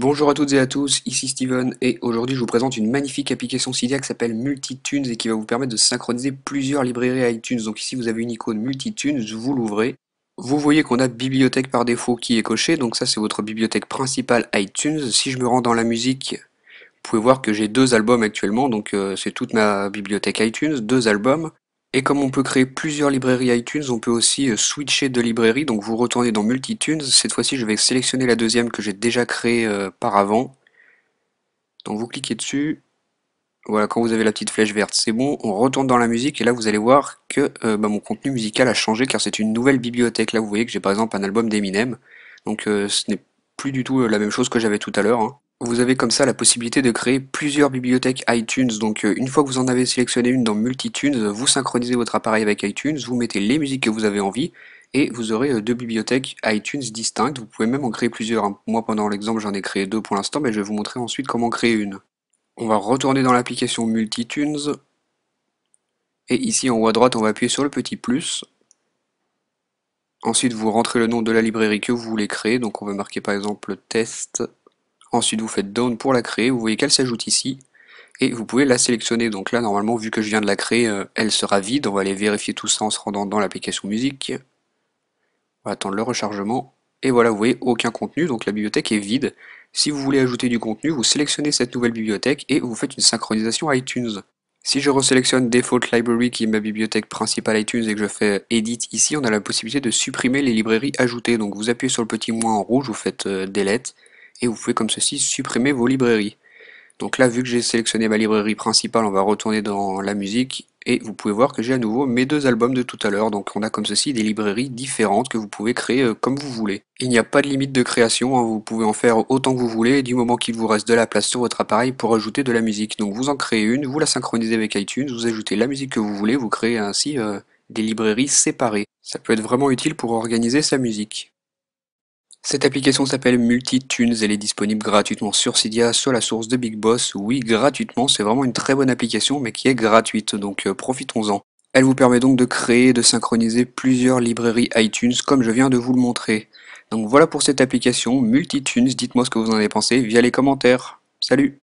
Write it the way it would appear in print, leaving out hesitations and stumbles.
Bonjour à toutes et à tous, ici Steven et aujourd'hui je vous présente une magnifique application Cydia qui s'appelle Multitunes et qui va vous permettre de synchroniser plusieurs librairies iTunes. Donc ici vous avez une icône Multitunes, vous l'ouvrez. Vous voyez qu'on a bibliothèque par défaut qui est cochée, donc ça c'est votre bibliothèque principale iTunes. Si je me rends dans la musique, vous pouvez voir que j'ai deux albums actuellement, donc c'est toute ma bibliothèque iTunes, deux albums. Et comme on peut créer plusieurs librairies iTunes, on peut aussi switcher de librairie. Donc vous retournez dans Multitunes. Cette fois-ci, je vais sélectionner la deuxième que j'ai déjà créée par avant. Donc vous cliquez dessus. Voilà, quand vous avez la petite flèche verte, c'est bon. On retourne dans la musique et là vous allez voir que mon contenu musical a changé car c'est une nouvelle bibliothèque. Là vous voyez que j'ai par exemple un album d'Eminem. Donc ce n'est plus du tout la même chose que j'avais tout à l'heure, hein. Vous avez comme ça la possibilité de créer plusieurs bibliothèques iTunes. Donc une fois que vous en avez sélectionné une dans Multitunes, vous synchronisez votre appareil avec iTunes, vous mettez les musiques que vous avez envie et vous aurez deux bibliothèques iTunes distinctes. Vous pouvez même en créer plusieurs, hein. Moi pendant l'exemple j'en ai créé deux pour l'instant, mais je vais vous montrer ensuite comment créer une. On va retourner dans l'application Multitunes et ici en haut à droite on va appuyer sur le petit plus. Ensuite vous rentrez le nom de la librairie que vous voulez créer, donc on va marquer par exemple test. Ensuite vous faites down pour la créer, vous voyez qu'elle s'ajoute ici. Et vous pouvez la sélectionner. Donc là, normalement, vu que je viens de la créer, elle sera vide. On va aller vérifier tout ça en se rendant dans l'application musique. On va attendre le rechargement. Et voilà, vous voyez, aucun contenu, donc la bibliothèque est vide. Si vous voulez ajouter du contenu, vous sélectionnez cette nouvelle bibliothèque et vous faites une synchronisation iTunes. Si je resélectionne Default Library, qui est ma bibliothèque principale iTunes, et que je fais Edit ici, on a la possibilité de supprimer les librairies ajoutées. Donc vous appuyez sur le petit moins en rouge, vous faites Delete, et vous pouvez comme ceci supprimer vos librairies. Donc là, vu que j'ai sélectionné ma librairie principale, on va retourner dans la musique et vous pouvez voir que j'ai à nouveau mes deux albums de tout à l'heure. Donc on a comme ceci des librairies différentes que vous pouvez créer comme vous voulez. Il n'y a pas de limite de création, hein, vous pouvez en faire autant que vous voulez du moment qu'il vous reste de la place sur votre appareil pour ajouter de la musique. Donc vous en créez une, vous la synchronisez avec iTunes, vous ajoutez la musique que vous voulez, vous créez ainsi des librairies séparées. Ça peut être vraiment utile pour organiser sa musique. Cette application s'appelle Multitunes, elle est disponible gratuitement sur Cydia, sur la source de Big Boss. Oui, gratuitement, c'est vraiment une très bonne application, mais qui est gratuite, donc profitons-en. Elle vous permet donc de créer et de synchroniser plusieurs librairies iTunes, comme je viens de vous le montrer. Donc voilà pour cette application Multitunes, dites-moi ce que vous en avez pensé via les commentaires. Salut!